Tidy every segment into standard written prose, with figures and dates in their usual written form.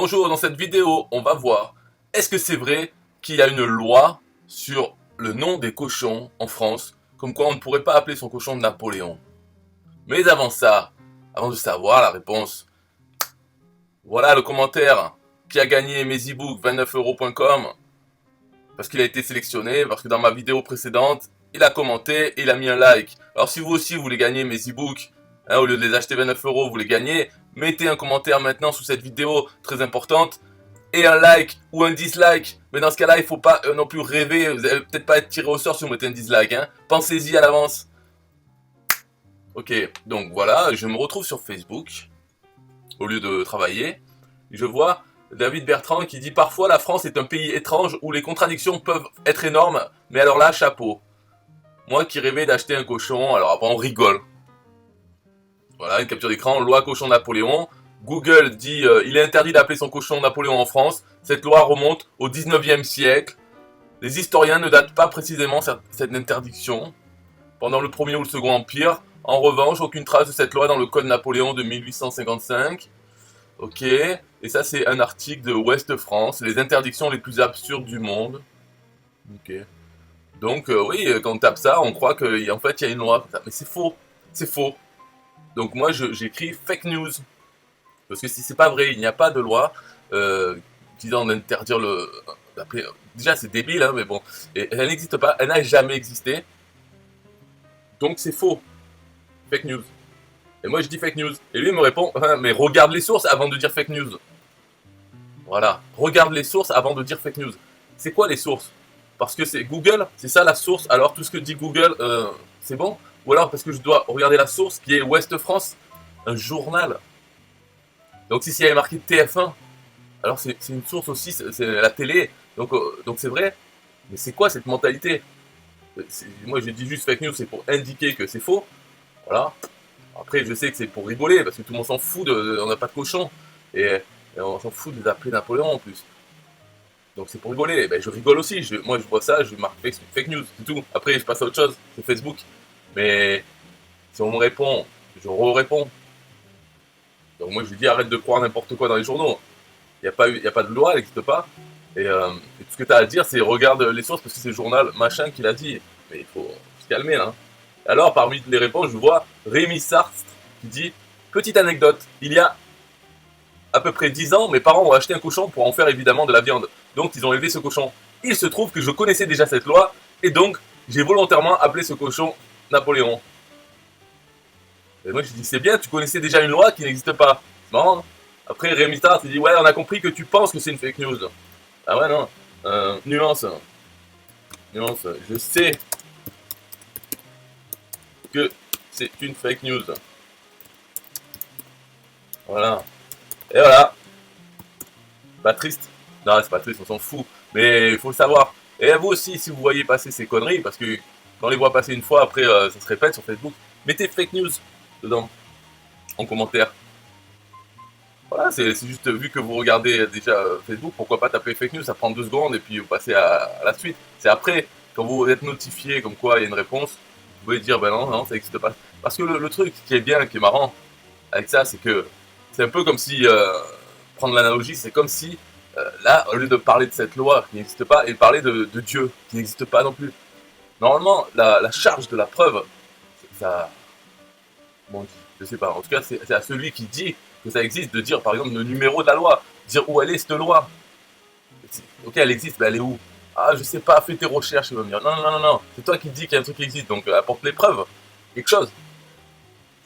Bonjour, dans cette vidéo, on va voir, est-ce que c'est vrai qu'il y a une loi sur le nom des cochons en France, comme quoi on ne pourrait pas appeler son cochon Napoléon? Mais avant ça, avant de savoir la réponse, voilà le commentaire qui a gagné mes e-books 29euros.com, parce qu'il a été sélectionné, parce que dans ma vidéo précédente, il a commenté et il a mis un like. Alors si vous aussi vous voulez gagner mes e-books, au lieu de les acheter 29 euros, vous les gagnez, mettez un commentaire maintenant sous cette vidéo très importante, et un like ou un dislike. Mais dans ce cas-là, il faut pas non plus rêver, vous allez peut-être pas être tiré au sort si vous mettez un dislike, hein. Pensez-y à l'avance. Ok, donc voilà, je me retrouve sur Facebook, au lieu de travailler, je vois David Bertrand qui dit « Parfois la France est un pays étrange où les contradictions peuvent être énormes, mais alors là, chapeau. » Moi qui rêvais d'acheter un cochon, alors après on rigole. Voilà, une capture d'écran, loi cochon Napoléon. Google dit il est interdit d'appeler son cochon Napoléon en France. Cette loi remonte au 19e siècle. Les historiens ne datent pas précisément cette interdiction. Pendant le premier ou le second empire. En revanche, aucune trace de cette loi dans le code Napoléon de 1855. Ok, et ça c'est un article de Ouest France, les interdictions les plus absurdes du monde. Ok. Donc oui, quand on tape ça, on croit qu'en fait il y a une loi. Mais c'est faux, c'est faux. Donc moi j'écris fake news. Parce que si c'est pas vrai, il n'y a pas de loi disant d'interdire d'appeler. Déjà c'est débile, hein, mais bon. Et elle n'existe pas, elle n'a jamais existé. Donc c'est faux. Fake news. Et moi je dis fake news. Et lui il me répond, mais regarde les sources avant de dire fake news. Voilà, regarde les sources avant de dire fake news. C'est quoi les sources? Parce que c'est Google, c'est ça la source. Alors tout ce que dit Google, c'est bon? Ou alors parce que je dois regarder la source qui est Ouest France, un journal. Donc si il y avait marqué TF1, alors c'est une source aussi, c'est la télé. Donc c'est vrai. Mais c'est quoi cette mentalité? Moi je dis juste fake news, c'est pour indiquer que c'est faux. Voilà. Après je sais que c'est pour rigoler, parce que tout le monde s'en fout, on n'a pas de cochon. Et on s'en fout de l'appeler Napoléon en plus. Donc c'est pour rigoler. Ben, je rigole aussi. Moi je vois ça, je marque fake news, c'est tout. Après je passe à autre chose, c'est Facebook. Mais si on me répond, je réponds. Donc moi je lui dis arrête de croire n'importe quoi dans les journaux. Il n'y a pas de loi, elle n'existe pas. Et tout ce que tu as à dire, c'est regarde les sources parce que c'est le journal machin qui l'a dit. Mais il faut se calmer là. Alors parmi les réponses, je vois Rémi Sartre qui dit petite anecdote, il y a à peu près 10 ans, mes parents ont acheté un cochon pour en faire évidemment de la viande. Donc ils ont élevé ce cochon. Il se trouve que je connaissais déjà cette loi, et donc j'ai volontairement appelé ce cochon Napoléon. Et moi je dis c'est bien, tu connaissais déjà une loi qui n'existe pas. C'est marrant. Hein. Après Rémi Start il dit ouais on a compris que tu penses que c'est une fake news. Ah ouais non. Nuance. Nuance. Je sais que c'est une fake news. Voilà. Et voilà. Pas triste. Non, c'est pas triste, on s'en fout. Mais il faut le savoir. Et vous aussi, si vous voyez passer ces conneries, parce que quand on les voit passer une fois, après ça se répète sur Facebook, mettez fake news dedans, en commentaire. Voilà, c'est juste vu que vous regardez déjà Facebook, pourquoi pas taper fake news, ça prend 2 secondes et puis vous passez à la suite. C'est après, quand vous êtes notifié comme quoi il y a une réponse, vous pouvez dire ben non, non, ça n'existe pas. Parce que le truc qui est bien, qui est marrant avec ça, c'est que c'est un peu comme si, prendre l'analogie, c'est comme si là, au lieu de parler de cette loi qui n'existe pas, il parlait de Dieu qui n'existe pas non plus. Normalement, la charge de la preuve, ça. Bon, je sais pas. En tout cas, c'est à celui qui dit que ça existe de dire, par exemple, le numéro de la loi. Dire où elle est, cette loi. Ok, elle existe, mais elle est où? Ah, je sais pas, fais tes recherches. Il va me dire non, non, non, non. C'est toi qui dis qu'il y a un truc qui existe, donc apporte les preuves. Quelque chose.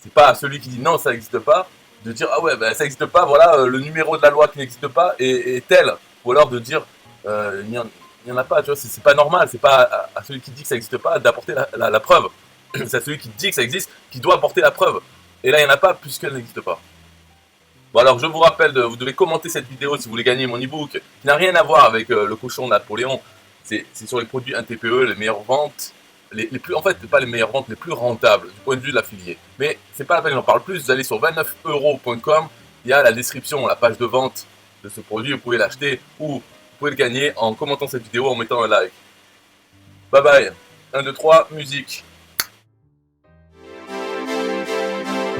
C'est pas à celui qui dit non, ça n'existe pas, de dire ah ouais, bah, ça n'existe pas, voilà, le numéro de la loi qui n'existe pas est tel. Ou alors de dire il n'y en a pas, tu vois, c'est pas normal, c'est pas à celui qui dit que ça n'existe pas d'apporter la preuve. C'est à celui qui dit que ça existe qui doit apporter la preuve. Et là, il n'y en a pas puisqu'elle n'existe pas. Bon alors, je vous rappelle, vous devez commenter cette vidéo si vous voulez gagner mon e-book, qui n'a rien à voir avec le cochon Napoléon. C'est sur les produits 1TPE, les meilleures ventes. Les plus, en fait, pas les meilleures ventes, les plus rentables du point de vue de l'affilié. Mais c'est pas la peine que j'en parle plus, vous allez sur 29euros.com, il y a la description, la page de vente de ce produit, vous pouvez l'acheter ou vous pouvez le gagner en commentant cette vidéo, en mettant un like. Bye bye, 1, 2, 3, musique.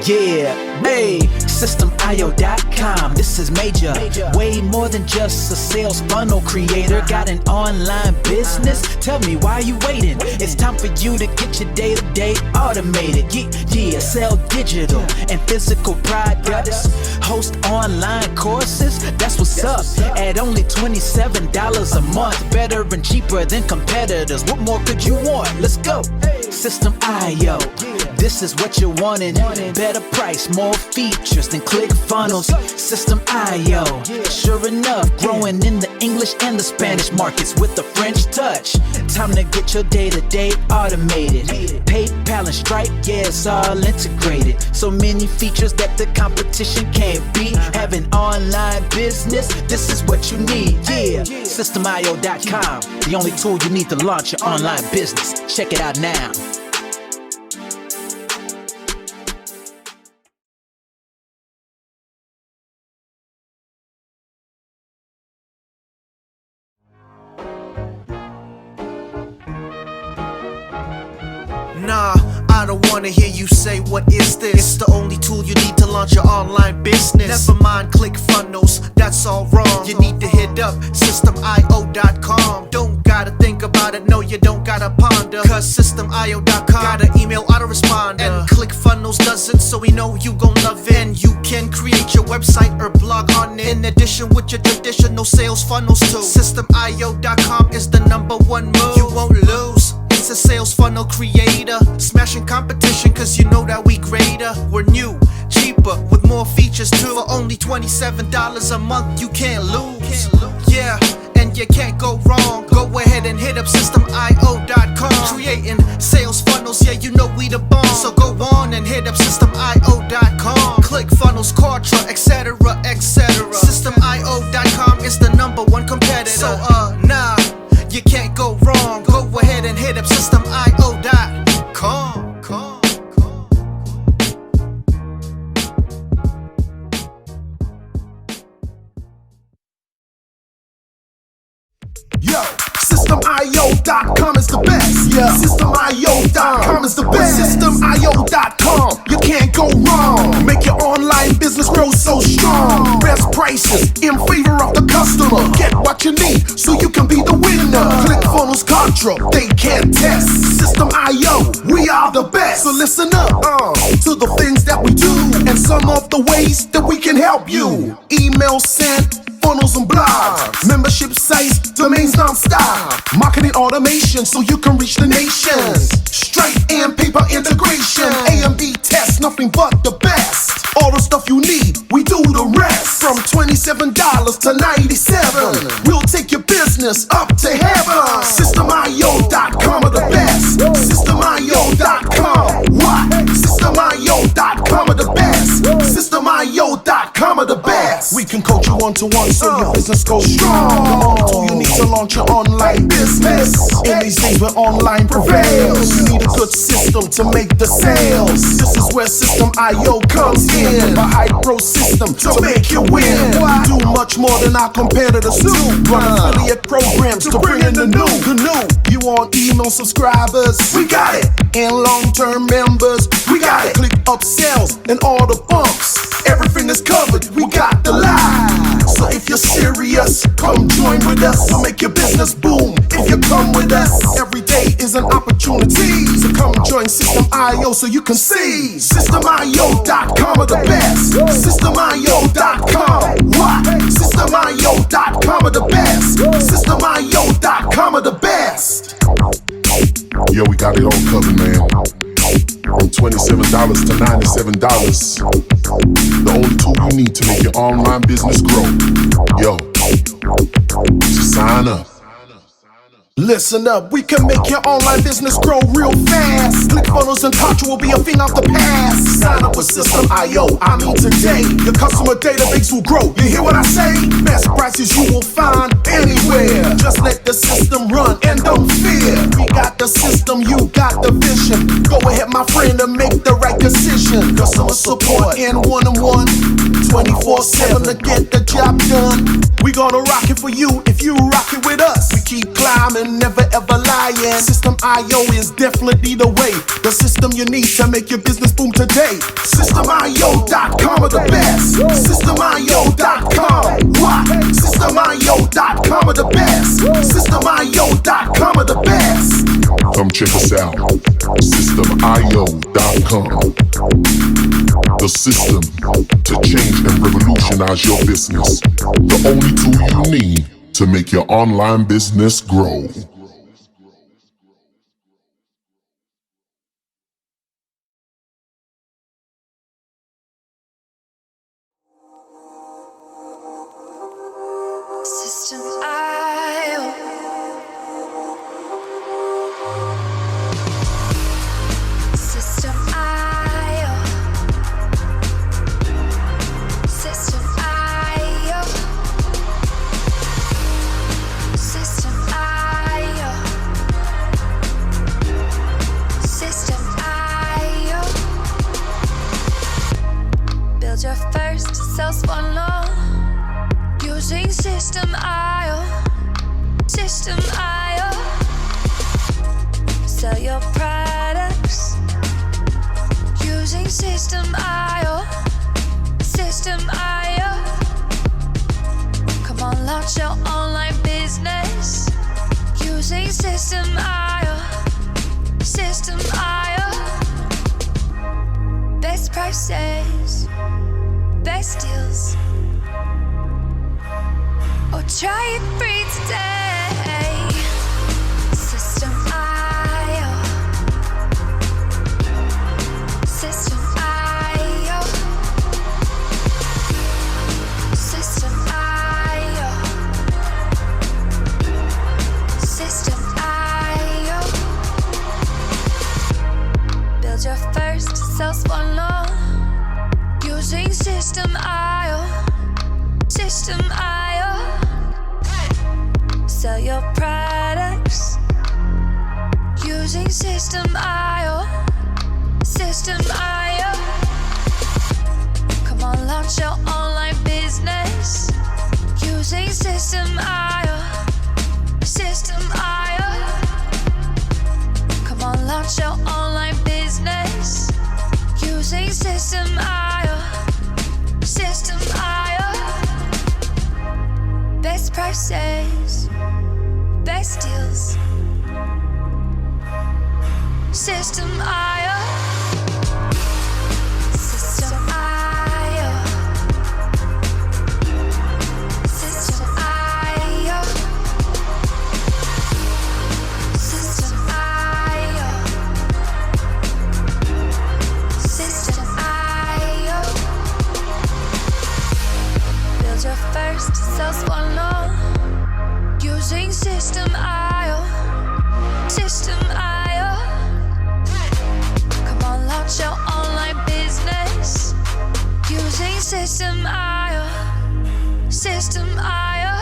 Yeah, hey, SystemIO.com, this is major. Way more than just a sales funnel creator. Got an online business? Tell me, why are you waiting? It's time for you to get your day-to-day automated. Yeah, sell digital and physical products. Host online courses, that's what's up. At only $27 a month. Better and cheaper than competitors. What more could you want? Let's go. System.io, this is what you're wanting. Better price, more features than ClickFunnels. System.io, sure enough, growing in the English and the Spanish markets with the French touch. Time to get your day-to-day automated. PayPal and Stripe, yeah, it's all integrated. So many features that the competition can't beat. Have an online business, this is what you need. Yeah, SystemIO.com, the only tool you need to launch your online business. Check it out now. Nah, I don't wanna hear you say what is this. It's the only tool you need to launch your online business. Never mind ClickFunnels, that's all wrong. You need to hit up SystemIO.com. Don't gotta think about it, no you don't gotta ponder. Cause SystemIO.com got an email autoresponder. And ClickFunnels doesn't, so we know you gon' love it. And you can create your website or blog on it. In addition with your traditional sales funnels too. SystemIO.com is the #1 move. You won't lose. It's a sales funnel creator, smashing competition cause you know that we greater. We're new, cheaper, with more features too. For only $27 a month, you can't lose. Yeah, and you can't go wrong. Go ahead and hit up SystemIO.com. Creating sales funnels, yeah, you know we the bomb. So go on and hit up SystemIO.com. ClickFunnels, Kartra, etc, etc. SystemIO.com is the #1 competitor. So nah, you can't go wrong. Go ahead and hit up SystemIO.com. Yo, SystemIO.com is the best. Yeah, SystemIO.com is the best. SystemIO.com, you can't go wrong. Make your online business grow so strong. Best prices in favor of the customer. Get what you need so you can be the winner. ClickFunnels, Kartra, they can't test. System.io, we are the best. So listen up to the things that we do and some of the ways that we can help you. Email sent, funnels and blogs, membership sites, domains non-stop, marketing automation so you can reach the nations. Stripe and paper integration, A and B tests, nothing but the best. All the stuff you need, we do the rest. From $27 to $97, we'll take your business up to heaven. SystemIO.com are the best. SystemIO.com, what? SystemIO.com are the best. SystemIO.com are the best. We can coach you one-to-one so your business goes strong. So you need to launch your online business. In these days where online prevails, you need a good system to make the sales. This is where System.io comes in. A high-pro system to make you win. We do much more than our competitors do. Run affiliate programs to bring in the new. You want email subscribers? We got it. And long-term members? We got it. Click upsells and all the bumps. Everything is covered. We got the line. So if you're serious, come join with us to make your business boom. If you come with us, every day is an opportunity. So come join System.io so you can see. SystemIO.com are the best. SystemIO.com, what? SystemIO.com are the best. SystemIO.com are the best. Yo, we got it all covered, man. From $27 to $97. The only tool you need to make your online business grow. Yo, just sign up. Listen up, we can make your online business grow real fast. ClickFunnels and Kartra will be a thing of the past. Sign up with System.io, I mean today. Your customer database will grow, you hear what I say? Best prices you will find anywhere. Just let the system run and don't fear. We got the system, you got the vision. Go ahead my friend and make the right decision. Customer support and one-on-one, 24/7 to get the job done. We gonna rock it for you if you rock it with us. keep climbing, never ever lying. System IO is definitely the way. The system you need to make your business boom today. SystemIO.com are the best. SystemIO.com. What? SystemIO.com are the best. SystemIO.com are the best. Come check us out. SystemIO.com. The system to change and revolutionize your business. The only tool you need to make your online business grow. System IO. System IO. System IO. System IO. System IO. Build your first sales funnel using System IO. System IO. Sell your products using System IO. System IO. Come on, launch your online business using System IO. System IO. Best prices, best deals. Or try it free today. System IO. System IO. System IO. System IO. Build your first sales funnel using System IO. System IO. Sell your products using System IO. System IO. Come on, launch your online business using System IO. System IO. Come on, launch your online business using System IO. System IO. Best prices, best deals. System IO. System IO. System IO. System IO. System IO. Build your first sales funnel using System IO. System IO. Come on, launch your online business using System IO. System IO.